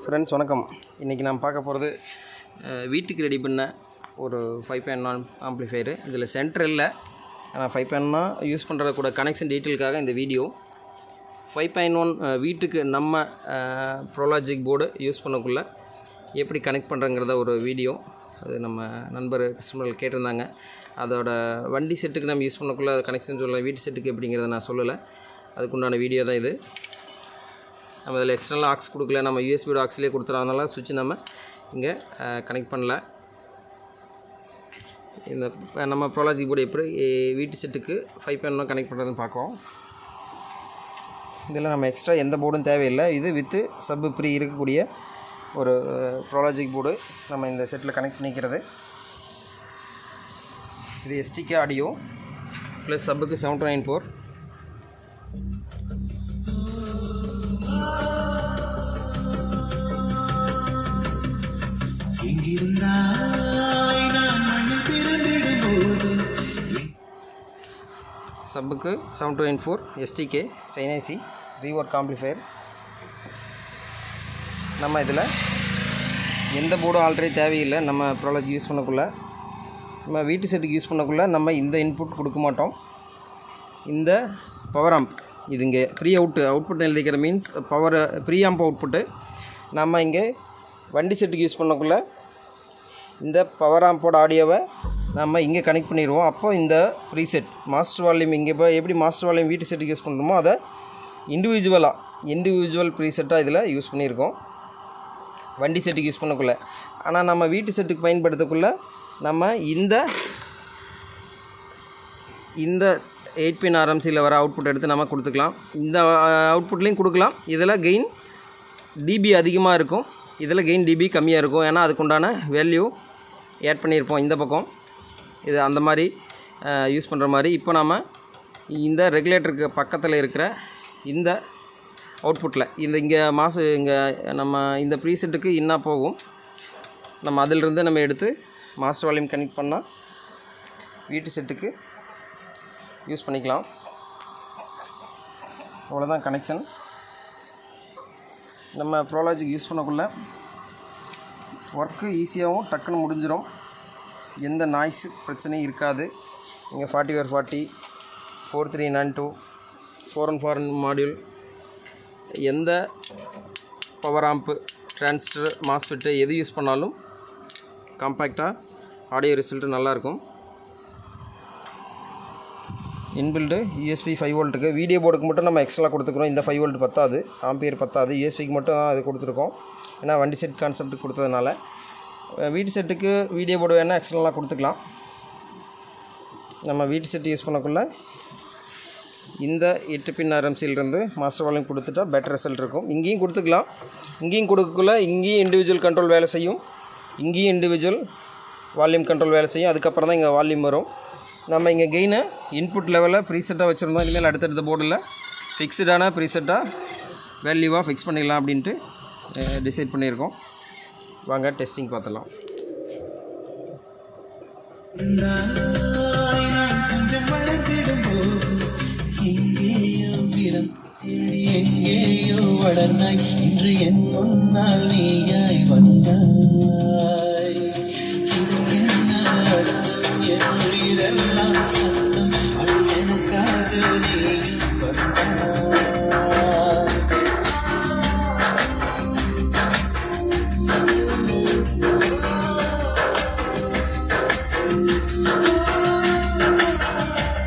Friends வணக்கம். இன்றைக்கி நான் பார்க்க போகிறது வீட்டுக்கு ரெடி பண்ண ஒரு 5.1 ஆம்ப்ளிஃபையரு. இதில் சென்ட்ரலில் நான் 5.1 யூஸ் பண்ணுறத கூட கனெக்ஷன் டீட்டெயிலுக்காக இந்த வீடியோ. 5.1 வீட்டுக்கு நம்ம ப்ரோலாஜிக் போர்டு யூஸ் பண்ணக்குள்ளே எப்படி கனெக்ட் பண்ணுறங்கிறத ஒரு வீடியோ. அது நம்ம நண்பர் கஸ்டமர்கள் கேட்டிருந்தாங்க. அதோட வண்டி செட்டுக்கு நம்ம யூஸ் பண்ணக்குள்ளே அது கனெக்ஷன் சொல்லலை, வீட்டு செட்டுக்கு எப்படிங்கிறத நான் சொல்லலை. அதுக்குண்டான வீடியோ தான் இது. நம்ம இதில் எக்ஸ்டர்னல் ஆக்ஸ் கொடுக்கல, நம்ம யூஎஸ்பி ஆக்ஸ்லேயே கொடுத்துறதுனால சுவிட்ச் நம்ம இங்கே கனெக்ட் பண்ணல. இந்த நம்ம ப்ரோலாஜிக் போர்டு எப்படி வீட்டு செட்டுக்கு 5.1 கனெக்ட் பண்ணுறதுன்னு பார்க்குவோம். இதில் நம்ம எக்ஸ்ட்ரா எந்த போர்டும் தேவையில்லை. இது வித்து சப் ப்ரீ இருக்கக்கூடிய ஒரு ப்ரோலாஜிக் போர்டு நம்ம இந்த செட்டில் கனெக்ட் பண்ணிக்கிறது. இது எஸ்டிகே ஆடியோ ப்ளஸ் சப்புக்கு 794. சப்புக்கு 794 எஸ்டிகே சைனைசி ரீவொர்க் ஆம்ப்ளிஃபையர். நம்ம இதில் எந்த போர்டும் ஆல்ரெடி தேவையில்லை. நம்ம ப்ரோலாஜி யூஸ் பண்ணக்குள்ளே, நம்ம வீட்டு செட்டுக்கு யூஸ் பண்ணக்குள்ளே நம்ம இந்த இன்புட் கொடுக்க மாட்டோம். இந்த பவர் ஆம்ப் இது இங்கே ப்ரீ அவுட்புட் எழுதிக்கிற means power pre amp output நம்ம இங்கே வண்டி செட்டுக்கு யூஸ் பண்ணக்குள்ளே இந்த பவர் ஆம்போட ஆடியோவை நம்ம இங்கே கனெக்ட் பண்ணிடுவோம். அப்போ இந்த ப்ரீசெட் மாஸ்டர் வால்யூம் இங்கே இப்போ எப்படி மாஸ்டர் வால்யூம் வீட்டு செட்டுக்கு யூஸ் பண்ணுறோமோ அதை இண்டிவிஜுவல் ப்ரீசெட்டாக இதில் யூஸ் பண்ணியிருக்கோம் வண்டி செட்டுக்கு யூஸ் பண்ணக்குள்ளே. ஆனால் நம்ம வீட்டு செட்டுக்கு பயன்படுத்தக்குள்ளே நம்ம இந்த 8 பின் ஆர்எம்சியில் வர அவுட்புட் எடுத்து நம்ம கொடுத்துக்கலாம். இந்த அவுட்புட்லேயும் கொடுக்கலாம். இதில் கெயின் டிபி அதிகமாக இருக்கும், இதில் கெயின் டிபி கம்மியாக இருக்கும். ஏன்னா அதுக்குண்டான வேல்யூ ஆட் பண்ணியிருப்போம் இந்த பக்கம். இது அந்த மாதிரி யூஸ் பண்ணுற மாதிரி. இப்போ நம்ம இந்த ரெகுலேட்டருக்கு பக்கத்தில் இருக்கிற இந்த அவுட்புட்டில் இங்கே நம்ம இந்த ப்ரீசெட்டுக்கு என்ன போகும், நம்ம அதிலிருந்து நம்ம எடுத்து மாஸ்டர் வால்யூம் கனெக்ட் பண்ணால் வீட்டு செட்டுக்கு யூஸ் பண்ணிக்கலாம். அவ்வளோதான் கனெக்ஷன். நம்ம ப்ரோலாஜிக் யூஸ் பண்ணக்குள்ளே ஒர்க்கு ஈஸியாகவும் டக்குன்னு முடிஞ்சிடும். எந்த நாய்ஸ் பிரச்சனையும் இருக்காது. இங்கே 40/40 4392 414 மாடியூல் எந்த பவர் ஆம்ப்பு டிரான்சிஸ்டர் மாஸ்ஃபெட்டு எது யூஸ் பண்ணாலும் காம்பேக்டாக ஆடியோ ரிசல்ட்டு நல்லாயிருக்கும். இன்பில்டு யூஎஸ்பி 5 வோல்ட்டுக்கு வீடியோ போர்டுக்கு மட்டும் நம்ம எக்ஸ்ட்ரா கொடுத்துக்கிறோம். இந்த 5 வோல்ட் பத்தாது, ஆம்பியர் பத்தாது. யூஎஸ்பிக்கு மட்டும் தான் அது கொடுத்துருக்கோம். ஏன்னா வண்டி செட் கான்செப்ட் கொடுத்ததுனால. வீட்டு செட்டுக்கு வீடியோ போர்டு வேணால் எக்ஸ்ட்ரலாக கொடுத்துக்கலாம். நம்ம வீட்டு செட்டு யூஸ் பண்ணக்குள்ளே இந்த 8 பின் ஆர்எம்சியிலிருந்து மாஸ்டர் வால்யூம் கொடுத்துட்டா பெட்டர் ரிசல்ட் இருக்கும். இங்கேயும் கொடுத்துக்கலாம். இங்கேயும் கொடுக்கக்குள்ள இங்கேயும் இண்டிவிஜுவல் கண்ட்ரோல் வேலை செய்யும், இங்கேயும் இண்டிவிஜுவல் வால்யூம் கண்ட்ரோல் வேலை செய்யும். அதுக்கப்புறம் தான் இங்கே வால்யூம் வரும். நம்ம இங்கே கெயினை இன்புட் லெவலில் ப்ரீசெட்டாக வச்சுருந்தோம். இனிமேல் அடுத்தடுத்த போர்டில் ஃபிக்ஸ்டான ப்ரீசெட்டாக வேல்யூவாக ஃபிக்ஸ் பண்ணிடலாம் அப்படின்ட்டு டிசைட் பண்ணியிருக்கோம். வாங்க டெஸ்டிங் பார்த்துடலாம். எங்கேயோ வளர்ந்தாய் இன்று என் முன்னால் நீயாய் வந்தாய். இதெல்லாம்